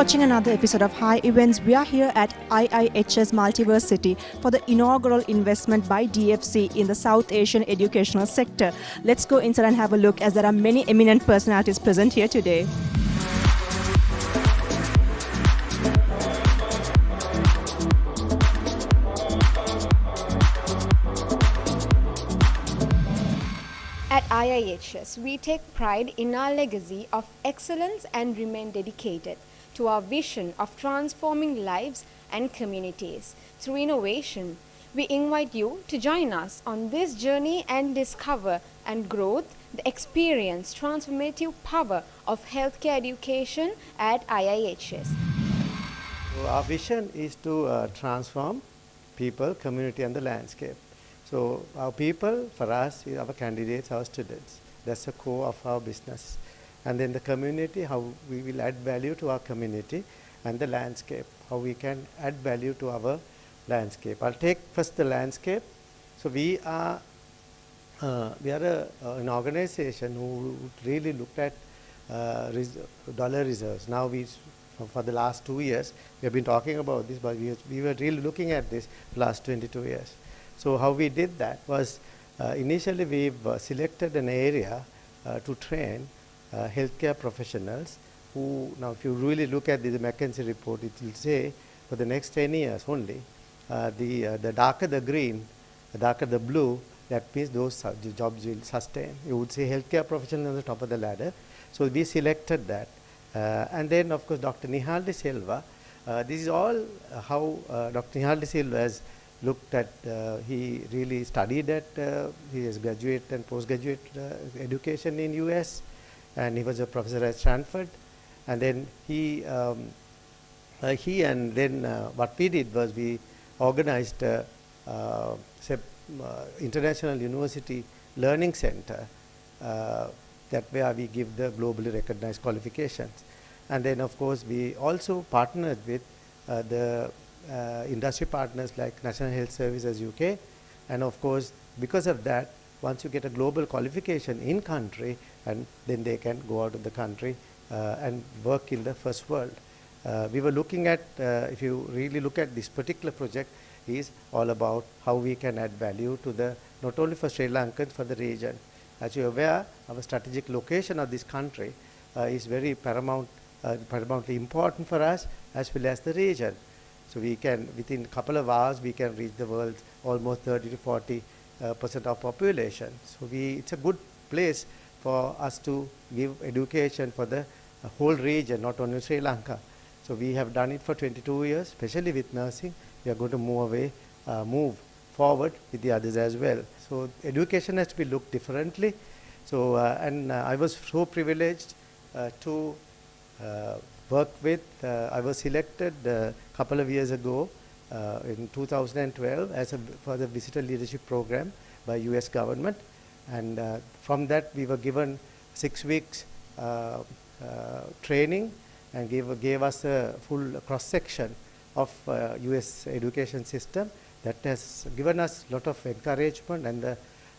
watching another episode of Hi Events. We are here at IIHS Multiverse City for the inaugural investment by DFC in the South Asian educational sector. Let's go inside and have a look as there are many eminent personalities present here today. At IIHS, we take pride in our legacy of excellence and remain dedicated to our vision of transforming lives and communities through innovation. We invite you to join us on this journey and discover and growth the experience transformative power of healthcare education at IIHS. So our vision is to transform people, community and the landscape. So our people, for us, is our candidates, our students. That's the core of our business. And then the community, how we will add value to our community, and the landscape, how we can add value to our landscape. I'll take first the landscape. So we are an organization who really looked at dollar reserves. Now for the last 2 years, we have been talking about this, but we were really looking at this last 22 years. So how we did that was, initially we've selected an area to train healthcare professionals who, now if you really look at the McKinsey report, it will say for the next 10 years only, the darker the green, the darker the blue, that means those jobs will sustain. You would say healthcare professionals on the top of the ladder. So we selected that. And then of course Dr. Nihal De Silva, this is all how Dr. Nihal De Silva has looked at, he really studied at, he has graduate and postgraduate education in US, and he was a professor at Stanford. And then what we did was we organized International University Learning Center, that where we give the globally recognized qualifications. And then of course we also partnered with the industry partners like National Health Services UK, and of course because of that, once you get a global qualification in country, and then they can go out of the country and work in the first world. We were looking at, if you really look at this particular project, is all about how we can add value to the, not only for Sri Lankans, for the region. As you're aware, our strategic location of this country is very paramountly important for us as well as the region. So we can, within a couple of hours, we can reach the world's almost 30 to 40% of population. So it's a good place for us to give education for the whole region, not only Sri Lanka. So we have done it for 22 years, especially with nursing. We are going to move forward with the others as well. So education has to be looked differently. So I was so privileged to work with, I was selected a couple of years ago in 2012 for the visitor leadership program by US government. And from that we were given 6 weeks training, and gave us a full cross-section of US education system that has given us a lot of encouragement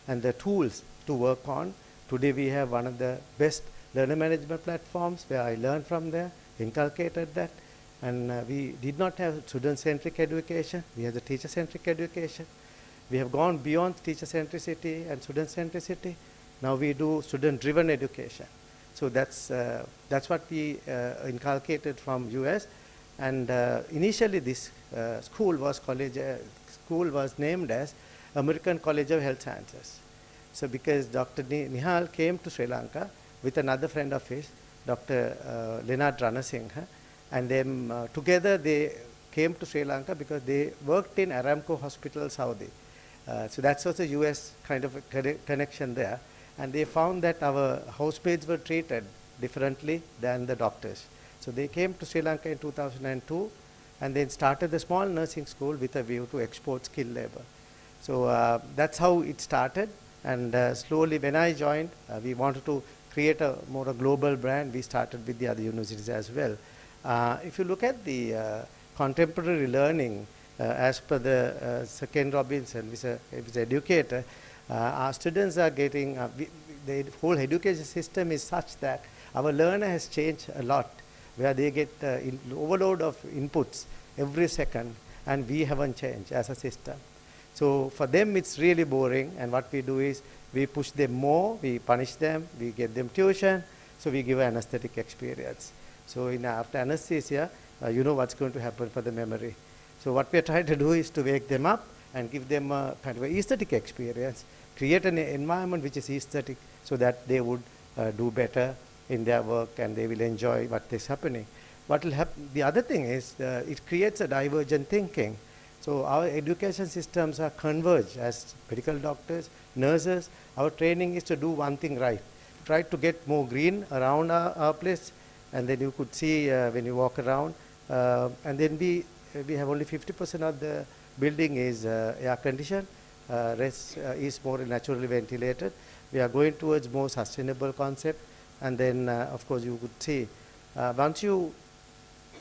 and the tools to work on. Today we have one of the best learner management platforms where I learned from there, inculcated that, and we did not have student-centric education, we have the teacher-centric education. We have gone beyond teacher-centricity and student-centricity. Now we do student-driven education. So that's what we inculcated from US. And initially this school was named as American College of Health Sciences. So because Dr. Nihal came to Sri Lanka with another friend of his, Dr. Leonard Ranasinghe, and then together they came to Sri Lanka because they worked in Aramco Hospital, Saudi. So that's also US kind of a connection there. And they found that our housemaids were treated differently than the doctors. So they came to Sri Lanka in 2002 and then started a small nursing school with a view to export skilled labor. So that's how it started. And slowly when I joined, we wanted to create a more global brand. We started with the other universities as well. If you look at the contemporary learning, as per the Sir Ken Robinson, who is an educator, our students are getting, the whole education system is such that our learner has changed a lot where they get overload of inputs every second, and we haven't changed as a system. So for them, it's really boring, and what we do is we push them more, we punish them, we get them tuition, so we give an aesthetic experience. So after anesthesia, you know what's going to happen for the memory. So what we're trying to do is to wake them up and give them a kind of an aesthetic experience, create an environment which is aesthetic so that they would do better in their work and they will enjoy what is happening. What will happen? The other thing is it creates a divergent thinking. So our education systems are converged as medical doctors, nurses. Our training is to do one thing right. Try to get more green around our place, and then you could see when you walk around. And then we have only 50% of the building is air conditioned. Rest is more naturally ventilated. We are going towards more sustainable concept. And then, of course, you could see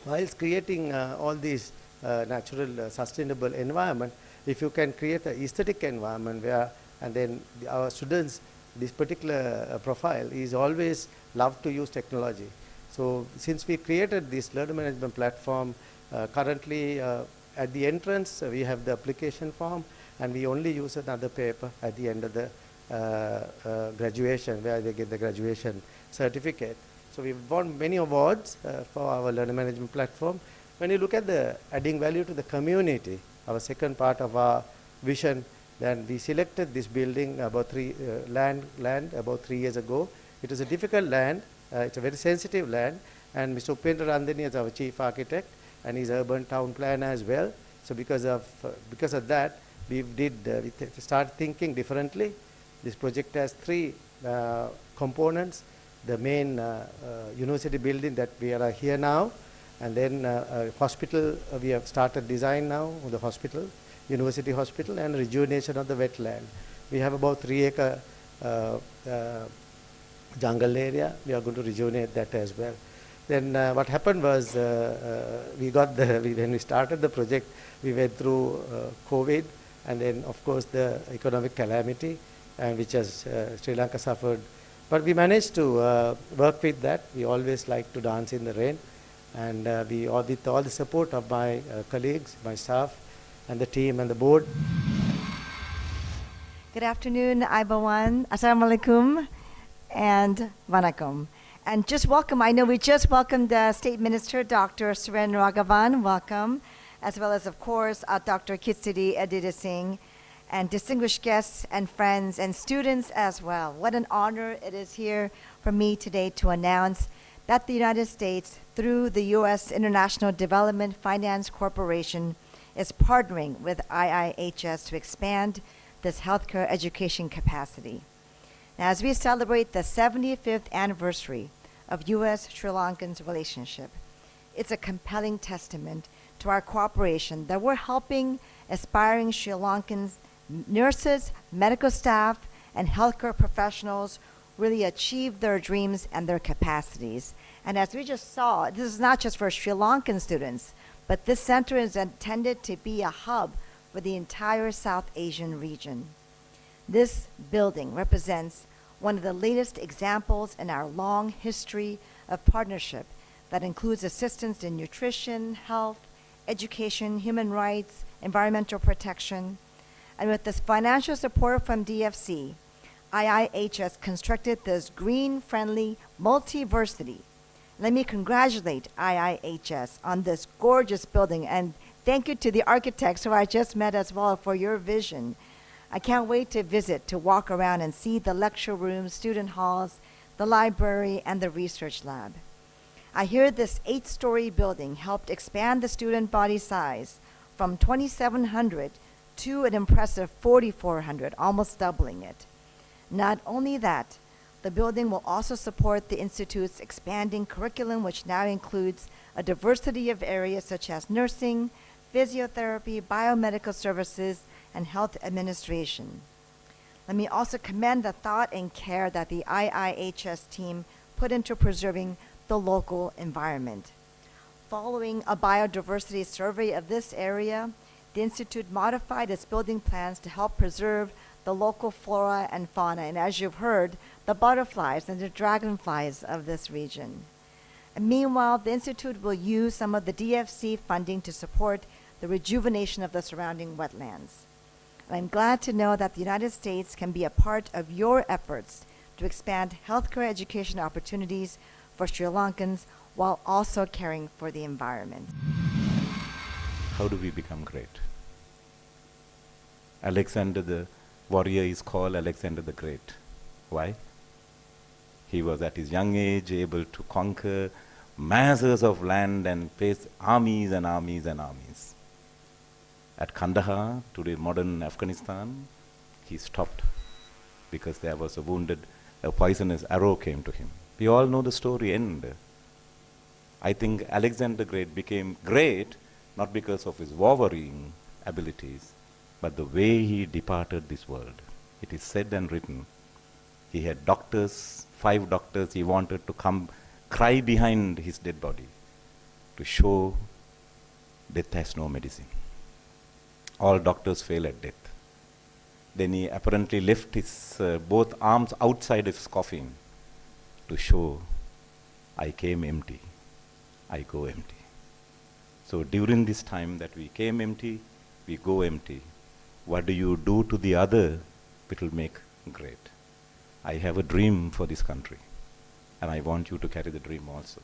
whilst creating all these natural sustainable environment, if you can create an aesthetic environment where, and then our students, this particular profile is always love to use technology. So since we created this learner management platform, currently at the entrance we have the application form, and we only use another paper at the end of the graduation, where they get the graduation certificate. So we've won many awards for our learner management platform. When you look at the adding value to the community, our second part of our vision, then we selected this building about land about 3 years ago. It is a difficult land. It's a very sensitive land, and Mr. Upendra Randhani is our chief architect, and he's urban town planner as well. So because of that, we started thinking differently. This project has 3 components. The main university building that we are here now, and then hospital, we have started design now of the hospital, university hospital, and rejuvenation of the wetland. We have about 3-acre jungle area. We are going to rejuvenate that as well. Then what happened was when we started the project, we went through COVID, and then of course the economic calamity, and which has Sri Lanka suffered. But we managed to work with that. We always like to dance in the rain, and with all the support of my colleagues, my staff, and the team and the board. Good afternoon, Aibawan. Assalamualaikum and Vanakkam. And just welcome, I know we just welcomed State Minister Dr. Suren Raghavan, welcome, as well as, of course, Dr. Kitsidi Aditya Singh, and distinguished guests and friends and students as well. What an honor it is here for me today to announce that the United States, through the U.S. International Development Finance Corporation, is partnering with IIHS to expand this healthcare education capacity. Now, as we celebrate the 75th anniversary of U.S.-Sri Lankan's relationship, it's a compelling testament to our cooperation that we're helping aspiring Sri Lankans, nurses, medical staff, and healthcare professionals really achieve their dreams and their capacities. And as we just saw, this is not just for Sri Lankan students, but this center is intended to be a hub for the entire South Asian region. This building represents one of the latest examples in our long history of partnership that includes assistance in nutrition, health, education, human rights, environmental protection. And with this financial support from DFC, IIHS constructed this green-friendly multiversity. Let me congratulate IIHS on this gorgeous building, and thank you to the architects who I just met as well for your vision. I can't wait to visit, to walk around and see the lecture rooms, student halls, the library, and the research lab. I hear this 8-story building helped expand the student body size from 2,700 to an impressive 4,400, almost doubling it. Not only that, the building will also support the Institute's expanding curriculum, which now includes a diversity of areas such as nursing, physiotherapy, biomedical services, and health administration. Let me also commend the thought and care that the IIHS team put into preserving the local environment. Following a biodiversity survey of this area, the Institute modified its building plans to help preserve the local flora and fauna, and as you've heard, the butterflies and the dragonflies of this region. And meanwhile, the Institute will use some of the DFC funding to support the rejuvenation of the surrounding wetlands. And I'm glad to know that the United States can be a part of your efforts to expand healthcare education opportunities for Sri Lankans while also caring for the environment. How do we become great? Alexander the warrior is called Alexander the Great. Why? He was at his young age able to conquer masses of land and face armies and armies and armies. At Kandahar, today modern Afghanistan, he stopped because there was a poisonous arrow came to him. We all know the story end. I think Alexander the Great became great not because of his warring abilities, but the way he departed this world. It is said and written. He had doctors, 5 doctors, he wanted to come cry behind his dead body to show death has no medicine. All doctors fail at death. Then he apparently left his both arms outside his coffin to show, I came empty, I go empty. So during this time that we came empty, we go empty. What do you do to the other? It will make great. I have a dream for this country, and I want you to carry the dream also.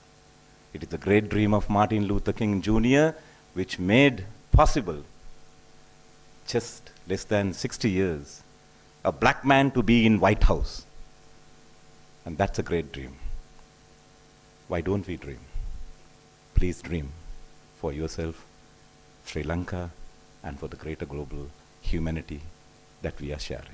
It is the great dream of Martin Luther King Jr., which made possible just less than 60 years, a black man to be in White House. And that's a great dream. Why don't we dream? Please dream for yourself, Sri Lanka, and for the greater global humanity that we are sharing.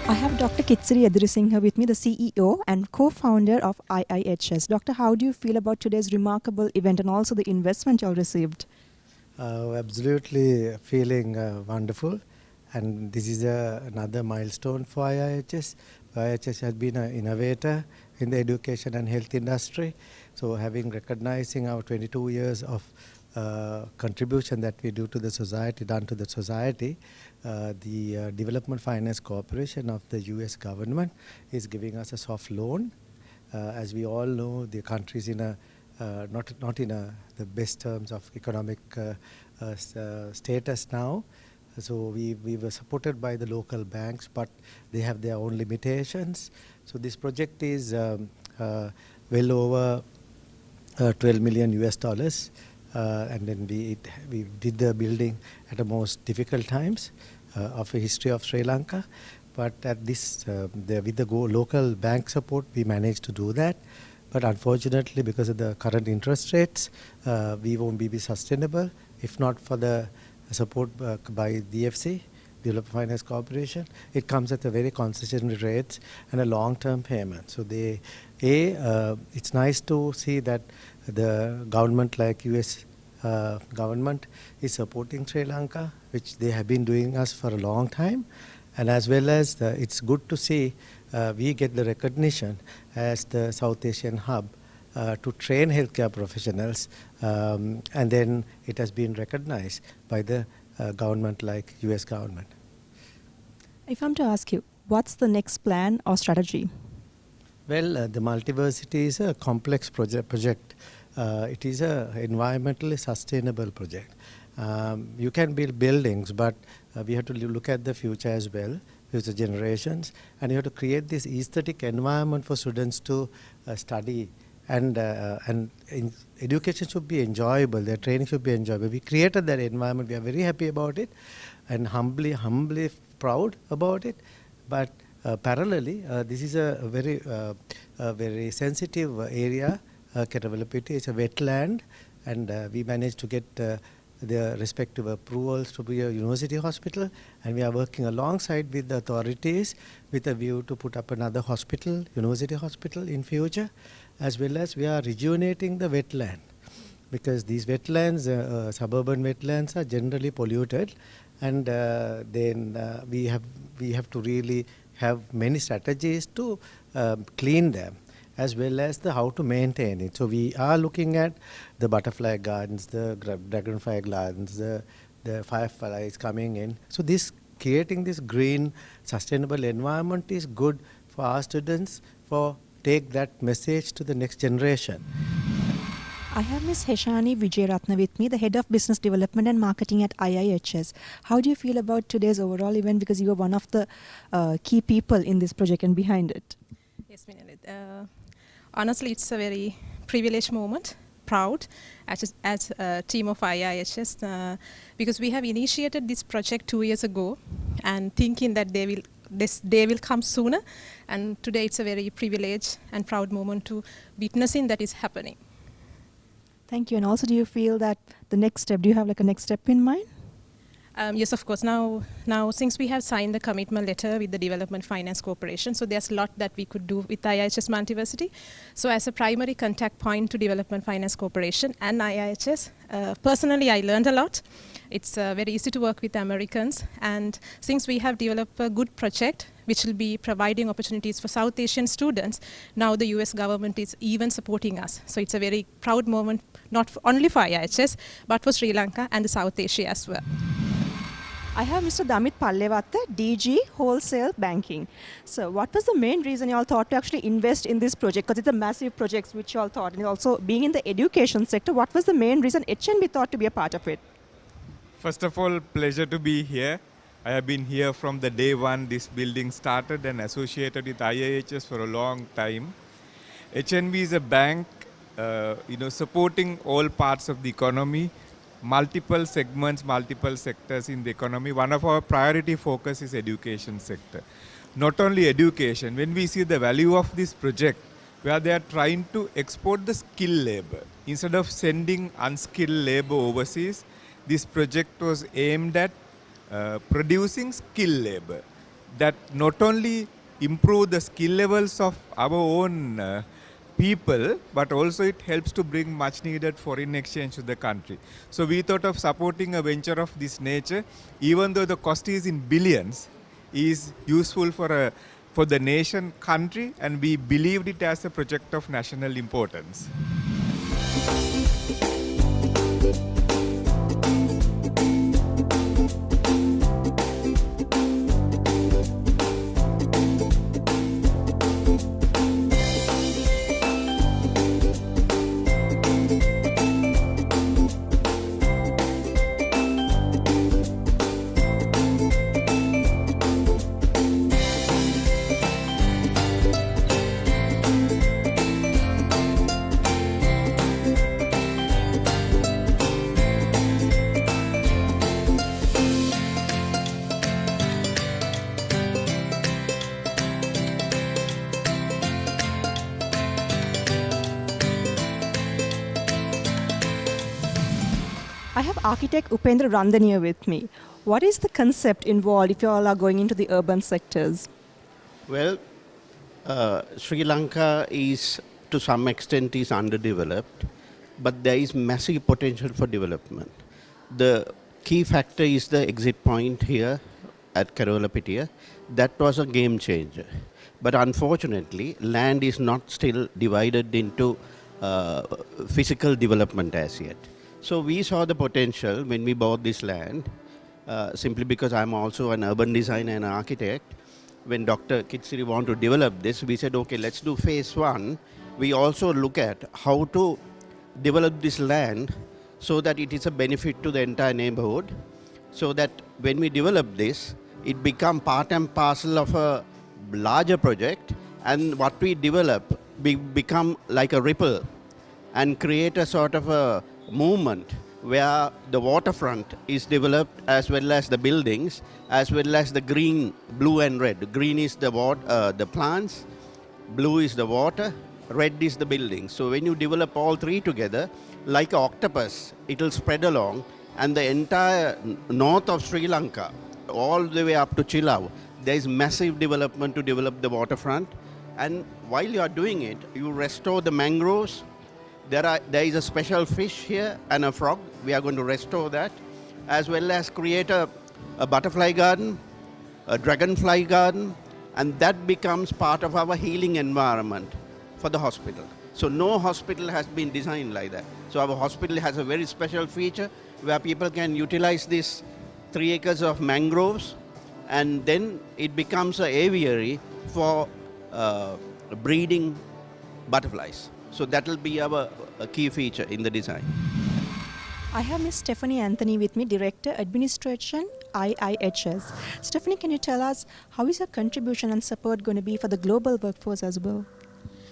I have Dr. Kitsiri Edirisinghe with me, the CEO and co-founder of IIHS. Doctor, how do you feel about today's remarkable event and also the investment you all received? Absolutely feeling wonderful, and this is another milestone for IIHS. IIHS has been an innovator in the education and health industry, so recognizing our 22 years of contribution that we do to the society, done to the society, the Development Finance Corporation of the US government is giving us a soft loan. As we all know, the country is in a not in the best terms of economic status now. So we were supported by the local banks, but they have their own limitations. So this project is well over 12 million US dollars. And then we did the building at the most difficult times of the history of Sri Lanka. But at this, with the local bank support, we managed to do that. But unfortunately, because of the current interest rates, we won't be sustainable. If not for the support by DFC, Development Finance Corporation, it comes at a very concessionary rates and a long-term payment. So it's nice to see that the government like US government is supporting Sri Lanka, which they have been doing us for a long time. And as well as it's good to see we get the recognition as the South Asian hub to train healthcare professionals, and then it has been recognized by the government like US government. If I'm to ask you, what's the next plan or strategy? Well, the multiversity is a complex project. It is an environmentally sustainable project. You can build buildings, but we have to look at the future as well, future generations, and you have to create this aesthetic environment for students to study, and education should be enjoyable, their training should be enjoyable. We created that environment, we are very happy about it, and humbly proud about it, but parallelly, this is a very sensitive area, Kerawalapiti. It's a wetland, and we managed to get their respective approvals to be a university hospital, and we are working alongside with the authorities with a view to put up another hospital, university hospital in future, as well as we are rejuvenating the wetland, because these wetlands, suburban wetlands, are generally polluted, and then we have to really have many strategies to clean them, as well as the how to maintain it. So we are looking at the butterfly gardens, the dragonfly gardens, the fireflies coming in. So this creating this green, sustainable environment is good for our students, for take that message to the next generation. I have Ms. Heshani Vijayaratna with me, the Head of Business Development and Marketing at IIHS. How do you feel about today's overall event, because you are one of the key people in this project and behind it? Yes, Minalit. Honestly, it's a very privileged moment, proud as a team of IIHS, because we have initiated this project 2 years ago and thinking that this day will come sooner, and today it's a very privileged and proud moment to witnessing that is happening. Thank you. And also, do you feel that the next step, do you have like a next step in mind? Yes, of course. Now, since we have signed the commitment letter with the Development Finance Corporation, so there's a lot that we could do with IIHS Multiversity. So as a primary contact point to Development Finance Corporation and IIHS, personally I learned a lot. It's very easy to work with Americans, and since we have developed a good project which will be providing opportunities for South Asian students, now the US government is even supporting us. So it's a very proud moment, not only for IIHS, but for Sri Lanka and the South Asia as well. I have Mr. Damit Pallewatta, DG Wholesale Banking. So what was the main reason you all thought to actually invest in this project? Because it's a massive project which you all thought, and also being in the education sector, what was the main reason HNB thought to be a part of it? First of all, pleasure to be here. I have been here from the day one this building started and associated with IIHS for a long time. HNB is a bank, supporting all parts of the economy, multiple segments, multiple sectors in the economy. One of our priority focus is education sector. Not only education, when we see the value of this project, where they are trying to export the skilled labor. Instead of sending unskilled labor overseas, this project was aimed at producing skilled labor that not only improve the skill levels of our own people, but also it helps to bring much needed foreign exchange to the country. So we thought of supporting a venture of this nature, even though the cost is in billions, is useful for the nation, country, and we believed it as a project of national importance. I have architect Upendra Randaniya with me. What is the concept involved if you all are going into the urban sectors? Well, Sri Lanka is to some extent is underdeveloped, but there is massive potential for development. The key factor is the exit point here at Karolapitiya. That was a game changer. But unfortunately, land is not still divided into physical development as yet. So we saw the potential when we bought this land, simply because I'm also an urban designer and an architect. When Dr. Kitsiri wanted to develop this, we said, okay, let's do phase one. We also look at how to develop this land so that it is a benefit to the entire neighborhood, so that when we develop this, it become part and parcel of a larger project, and what we develop become like a ripple and create a sort of a movement where the waterfront is developed, as well as the buildings, as well as the green, blue and red. Green is the plants, blue is the water, red is the building. So when you develop all three together, like an octopus, it will spread along, and the entire north of Sri Lanka, all the way up to Chilaw, there is massive development to develop the waterfront. And while you are doing it, you restore the mangroves. There is a special fish here and a frog. We are going to restore that, as well as create a butterfly garden, a dragonfly garden, and that becomes part of our healing environment for the hospital. So no hospital has been designed like that. So our hospital has a very special feature where people can utilize this 3 acres of mangroves, and then it becomes an aviary for breeding butterflies. So that will be our key feature in the design. I have Ms. Stephanie Anthony with me, Director, Administration, IIHS. Stephanie, can you tell us how is your contribution and support going to be for the global workforce as well?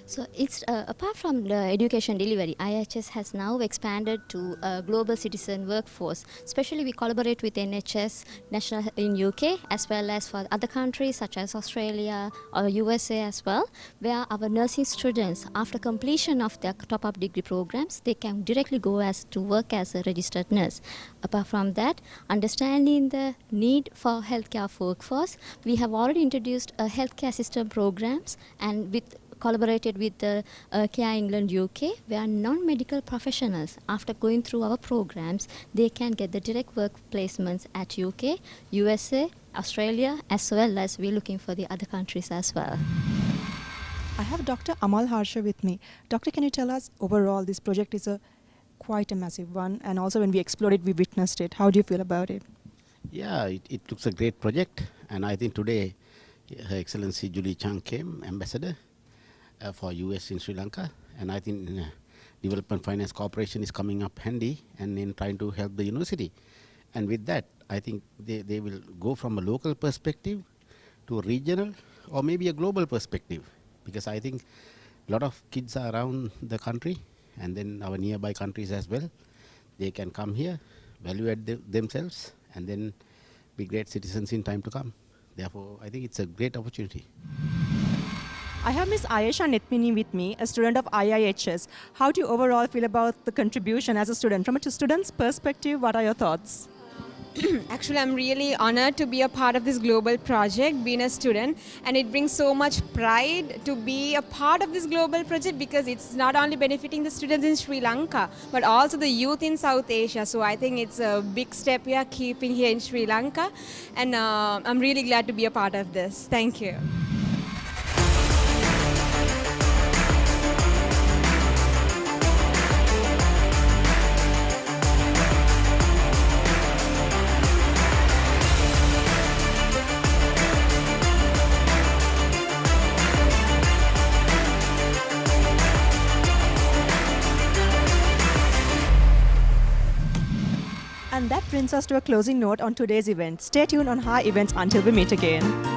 So it's apart from the education delivery, IIHS has now expanded to a global citizen workforce. Especially we collaborate with NHS national in UK as well as for other countries such as Australia or USA as well, where our nursing students, after completion of their top-up degree programs, they can directly go as to work as a registered nurse. Apart from that, understanding the need for healthcare workforce, we have already introduced healthcare system programs and collaborated with the Care England UK, where non-medical professionals, after going through our programs, they can get the direct work placements at UK, USA, Australia, as well as we're looking for the other countries as well. I have Dr. Amal Harsha with me. Doctor, can you tell us overall this project is quite a massive one, and also when we explored it, we witnessed it. How do you feel about it? Yeah, it looks a great project, and I think today Her Excellency Julie Chang came, Ambassador for US in Sri Lanka, and I think Development Finance Corporation is coming up handy and in trying to help the university. And with that, I think they will go from a local perspective to a regional or maybe a global perspective, because I think a lot of kids are around the country and then our nearby countries as well. They can come here, value add themselves, and then be great citizens in time to come. Therefore, I think it's a great opportunity. I have Ms. Ayesha Netmini with me, a student of IIHS. How do you overall feel about the contribution as a student? From a student's perspective, what are your thoughts? Actually, I'm really honored to be a part of this global project, being a student, and it brings so much pride to be a part of this global project, because it's not only benefiting the students in Sri Lanka, but also the youth in South Asia. So I think it's a big step we are keeping here in Sri Lanka, and I'm really glad to be a part of this. Thank you. And that brings us to a closing note on today's event. Stay tuned on Hi Events until we meet again.